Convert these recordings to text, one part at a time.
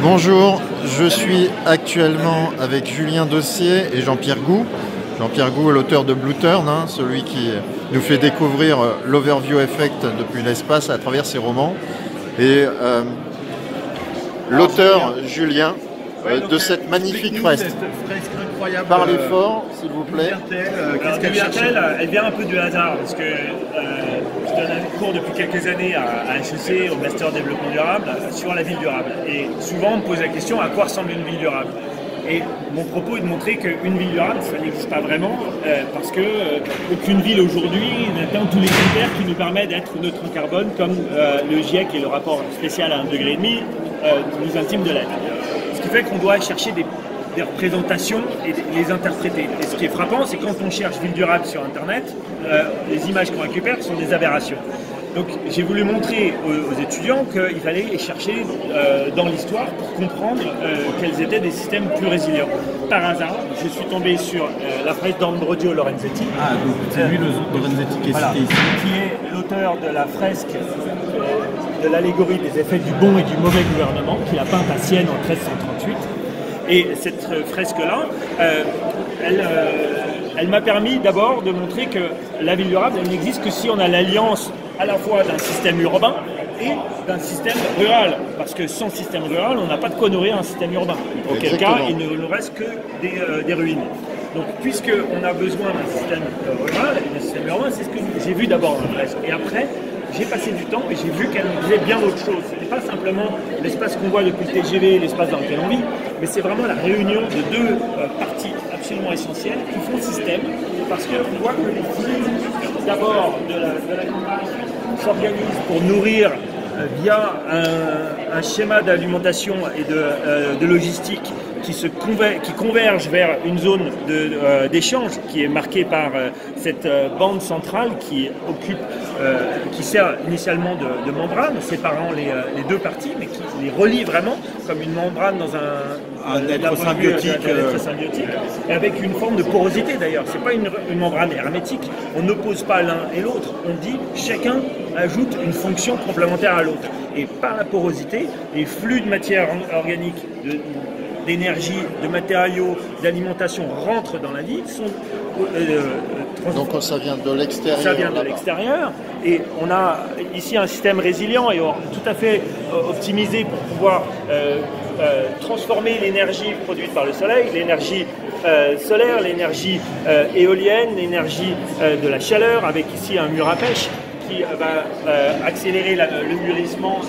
Bonjour, je suis actuellement avec Julien Dossier et Jean-Pierre Gou. Jean-Pierre Gou est l'auteur de Blue Turn, celui qui nous fait découvrir l'Overview Effect depuis l'espace à travers ses romans. Et l'auteur Julien de cette magnifique fresque. Incroyable. Parlez fort, s'il vous plaît. Qu'est-ce qu'elle cherche ? Elle vient un peu du hasard, parce que je donne un cours depuis quelques années à HEC, au Master Développement Durable, sur la ville durable. Et souvent, on me pose la question, à quoi ressemble une ville durable ? Et mon propos est de montrer qu'une ville durable, ça n'existe pas vraiment, parce qu'aucune ville aujourd'hui n'atteint tous les critères qui nous permettent d'être neutre en carbone, comme le GIEC et le rapport spécial à 1,5 degré nous intiment de l'être. Ce qui fait qu'on doit chercher des représentations et les interpréter. Et ce qui est frappant, c'est quand on cherche ville durable sur Internet, les images qu'on récupère sont des aberrations. Donc j'ai voulu montrer aux étudiants qu'il fallait les chercher dans l'histoire pour comprendre quels étaient des systèmes plus résilients. Par hasard, je suis tombé sur la fresque d'Ambrogio Lorenzetti. Ah, donc c'est lui le Lorenzetti qui est cité ici. Qui est l'auteur de la fresque de l'allégorie des effets du bon et du mauvais gouvernement, qu'il a peinte à Sienne en 1338. Et cette fresque-là, elle m'a permis d'abord de montrer que la ville durable, elle n'existe que si on a l'alliance à la fois d'un système urbain et d'un système rural. Parce que sans système rural, on n'a pas de quoi nourrir un système urbain. Auquel cas, il ne nous reste que des ruines. Donc, puisqu'on a besoin d'un système rural et d'un système urbain, c'est ce que j'ai vu d'abord dans la fresque. Et après, j'ai passé du temps et j'ai vu qu'elle disait bien autre chose. Ce n'est pas simplement l'espace qu'on voit depuis le TGV, l'espace dans lequel on vit, mais c'est vraiment la réunion de deux parties absolument essentielles qui font système, parce qu'on voit que les flux d'abord de la campagne s'organisent pour nourrir via un schéma d'alimentation et de logistique qui converge vers une zone d'échange qui est marquée par cette bande centrale qui sert initialement de membrane, séparant les deux parties, mais qui les relie vraiment comme une membrane dans un être symbiotique, et avec une forme de porosité d'ailleurs. C'est pas une membrane hermétique, on n'oppose pas l'un et l'autre, on dit chacun ajoute une fonction complémentaire à l'autre. Et par la porosité, les flux de matière organique, d'énergie, de matériaux, d'alimentation rentrent dans la vie, sont donc ça vient de l'extérieur. Ça vient de l'extérieur, et on a ici un système résilient et tout à fait optimisé pour pouvoir transformer l'énergie produite par le soleil, l'énergie solaire, l'énergie éolienne, l'énergie de la chaleur, avec ici un mur à pêche qui va accélérer le mûrissement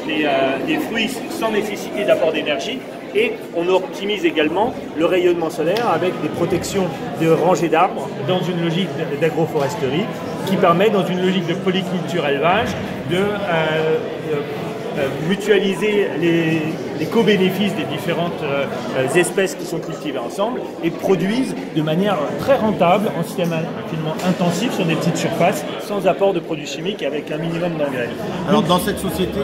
des fruits sans nécessité d'apport d'énergie. Et on optimise également le rayonnement solaire avec des protections de rangées d'arbres dans une logique d'agroforesterie qui permet, dans une logique de polyculture élevage, de mutualiser les co-bénéfices des différentes espèces qui sont cultivées ensemble et produisent de manière très rentable en système infiniment intensif sur des petites surfaces sans apport de produits chimiques avec un minimum d'engrais. Alors dans cette société,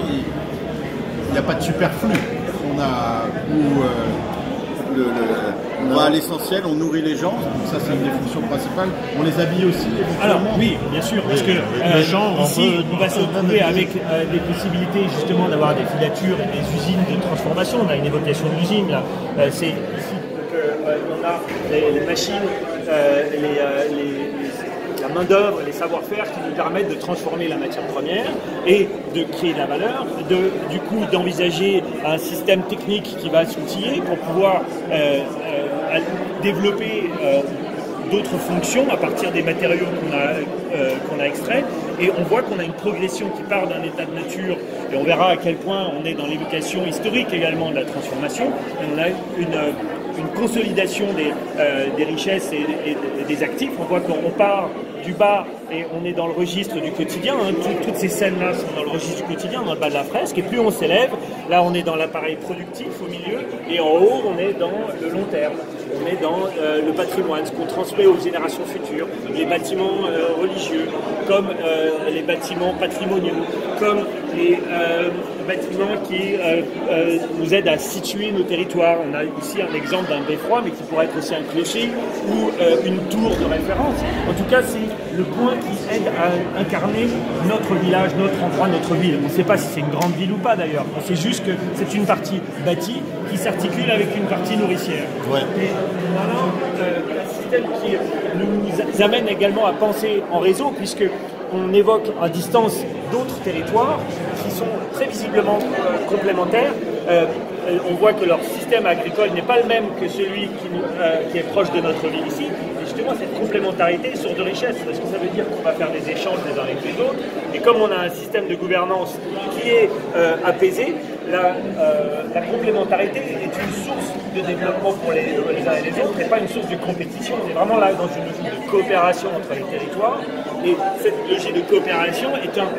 il n'y a pas de superflu. On va à l'essentiel, on nourrit les gens, donc ça c'est une des fonctions principales. On les habille aussi. Alors oui, bien sûr, parce que ici on va se retrouver avec des possibilités justement d'avoir des filatures et des usines de transformation. On a une évocation d'usine là. C'est ici on a les machines, la main-d'œuvre, les savoir-faire qui nous permettent de transformer la matière première et de créer de la valeur, du coup d'envisager un système technique qui va s'outiller pour pouvoir développer d'autres fonctions à partir des matériaux qu'on a extraits. Et on voit qu'on a une progression qui part d'un état de nature, et on verra à quel point on est dans l'évocation historique également de la transformation. Et on a une consolidation des richesses et des actifs. On voit qu'on part du bas et on est dans le registre du quotidien. Toutes ces scènes-là sont dans le registre du quotidien, dans le bas de la fresque. Et plus on s'élève, là on est dans l'appareil productif au milieu, et en haut on est dans le long terme. On est dans le patrimoine, ce qu'on transmet aux générations futures, les bâtiments religieux, comme les bâtiments patrimoniaux, comme les bâtiment qui nous aide à situer nos territoires. On a ici un exemple d'un beffroi, mais qui pourrait être aussi un clocher ou une tour de référence. En tout cas, c'est le point qui aide à incarner notre village, notre endroit, notre ville. On ne sait pas si c'est une grande ville ou pas d'ailleurs. On sait juste que c'est une partie bâtie qui s'articule avec une partie nourricière. Ouais. Et voilà un système qui nous amène également à penser en réseau, puisque on évoque à distance d'autres territoires qui sont très visiblement complémentaires. On voit que leur système agricole n'est pas le même que celui qui est proche de notre ville ici. Et justement, cette complémentarité est source de richesse, parce que ça veut dire qu'on va faire des échanges les uns avec les autres. Et comme on a un système de gouvernance qui est apaisé, la complémentarité est une source de développement pour les uns et les autres, et pas une source de compétition. On est vraiment là dans une logique de coopération entre les territoires. Et cette logique de coopération est un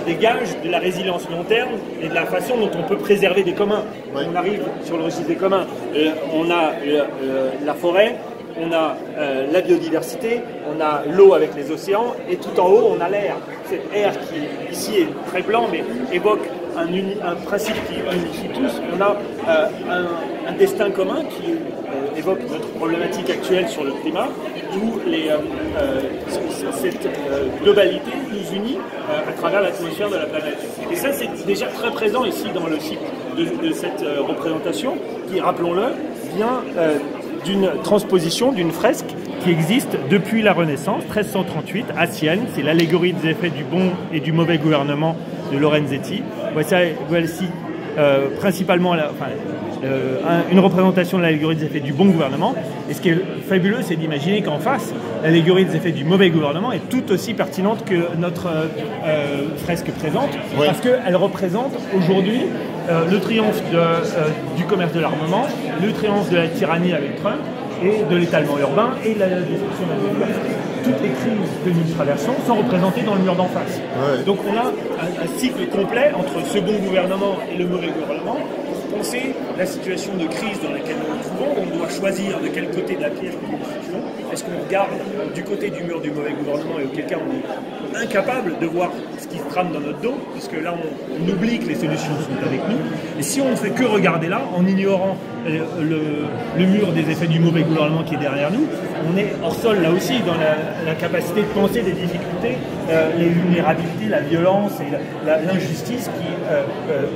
des gages de la résilience long terme et de la façon dont on peut préserver des communs. Ouais. On arrive sur le registre des communs. On a la forêt, on a la biodiversité, on a l'eau avec les océans, et tout en haut, on a l'air. Cet air qui, ici, est très blanc, mais évoque un principe qui unifie tous. On a un destin commun qui évoque notre problématique actuelle sur le climat, où cette globalité nous unit à travers l'atmosphère de la planète. Et ça, c'est déjà très présent ici dans le site de cette représentation, qui, rappelons-le, vient d'une transposition d'une fresque qui existe depuis la Renaissance, 1338, à Sienne. C'est l'allégorie des effets du bon et du mauvais gouvernement de Lorenzetti. Voici principalement une représentation de l'allégorie des effets du bon gouvernement. Et ce qui est fabuleux, c'est d'imaginer qu'en face, l'allégorie des effets du mauvais gouvernement est tout aussi pertinente que notre fresque présente, ouais. Parce qu'elle représente aujourd'hui le triomphe du commerce de l'armement, le triomphe de la tyrannie avec Trump, et de l'étalement urbain et de la destruction de la biodiversité. Toutes les crises que nous traversons sont représentées dans le mur d'en face. Ouais. Donc on a un cycle complet entre ce bon gouvernement et le mauvais gouvernement. Pour penser la situation de crise dans laquelle nous nous trouvons, on doit choisir de quel côté de la pièce nous nous situons. Est-ce qu'on regarde du côté du mur du mauvais gouvernement, et auquel cas on est incapable de voir ce qui se trame dans notre dos, puisque là on oublie que les solutions sont avec nous. Et si on ne fait que regarder là, en ignorant le mur des effets du mauvais gouvernement qui est derrière nous, on est hors sol là aussi dans la capacité de penser des difficultés, les vulnérabilités, la violence et l'injustice qui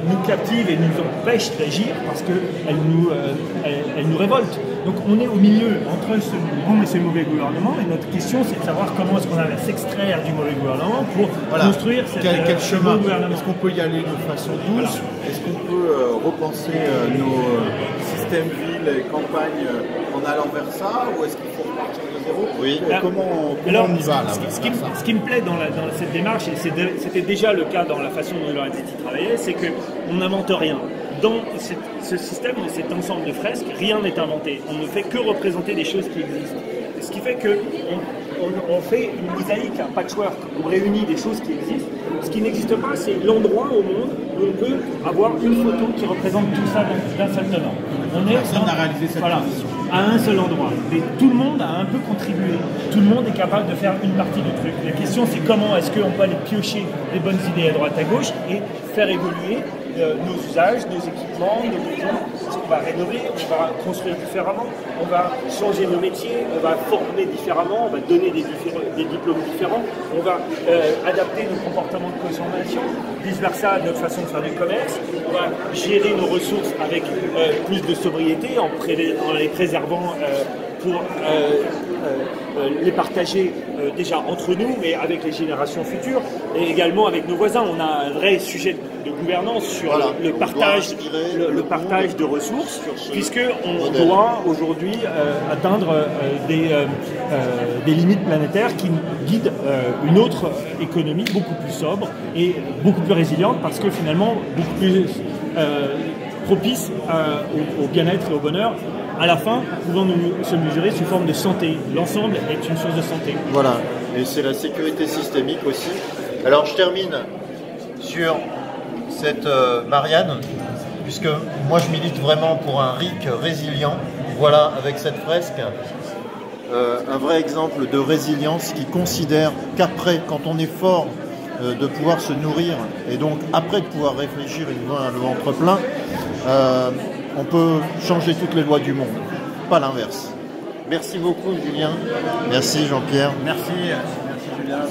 nous captivent et nous empêchent d'agir parce qu'elles nous révoltent. Donc on est au milieu entre ce bon et ce mauvais gouvernement, et notre question c'est de savoir comment est-ce qu'on va s'extraire du mauvais gouvernement pour construire quel chemin. gouvernement. Est-ce qu'on peut y aller de façon douce? Est-ce qu'on peut repenser nos systèmes villes et campagnes en allant vers ça, ou est-ce qu'il faut repartir de zéro? Oui. Comment on y va là? Ce qui me plaît dans cette démarche, et c'était déjà le cas dans la façon dont Lorenzetti travaillait, c'est qu'on n'invente rien. Dans ce système, dans cet ensemble de fresques, rien n'est inventé. On ne fait que représenter des choses qui existent. Ce qui fait qu'on fait une mosaïque, un patchwork. On réunit des choses qui existent. Ce qui n'existe pas, c'est l'endroit au monde où on peut avoir une photo qui représente tout ça d'un seul tenant. Personne n'a réalisé cette transition. À un seul endroit. Mais tout le monde a un peu contribué. Tout le monde est capable de faire une partie du truc. La question, c'est comment est-ce qu'on peut aller piocher des bonnes idées à droite à gauche et faire évoluer nos usages, nos équipements, nos maisons. Est-ce qu'on va rénover, on va construire différemment, on va changer nos métiers, on va former différemment, on va donner des diplômes différents, on va adapter nos comportements de consommation, vice-versa notre façon de faire du commerce, on va gérer nos ressources avec plus de sobriété en les préservant pour les partager déjà entre nous, mais avec les générations futures, et également avec nos voisins. On a un vrai sujet de gouvernance sur le partage de ressources, puisqu'on doit aujourd'hui atteindre des limites planétaires qui guident une autre économie beaucoup plus sobre et beaucoup plus résiliente, parce que finalement beaucoup plus propice au bien-être et au bonheur. À la fin, pouvons nous se mesurer sous forme de santé. L'ensemble est une source de santé. Voilà, et c'est la sécurité systémique aussi. Alors je termine sur cette Marianne, puisque moi je milite vraiment pour un RIC résilient. Voilà, avec cette fresque, un vrai exemple de résilience qui considère qu'après, quand on est fort de pouvoir se nourrir et donc après de pouvoir réfléchir une fois le ventre plein, on peut changer toutes les lois du monde, pas l'inverse. Merci beaucoup Julien, merci Jean-Pierre. Merci Julien.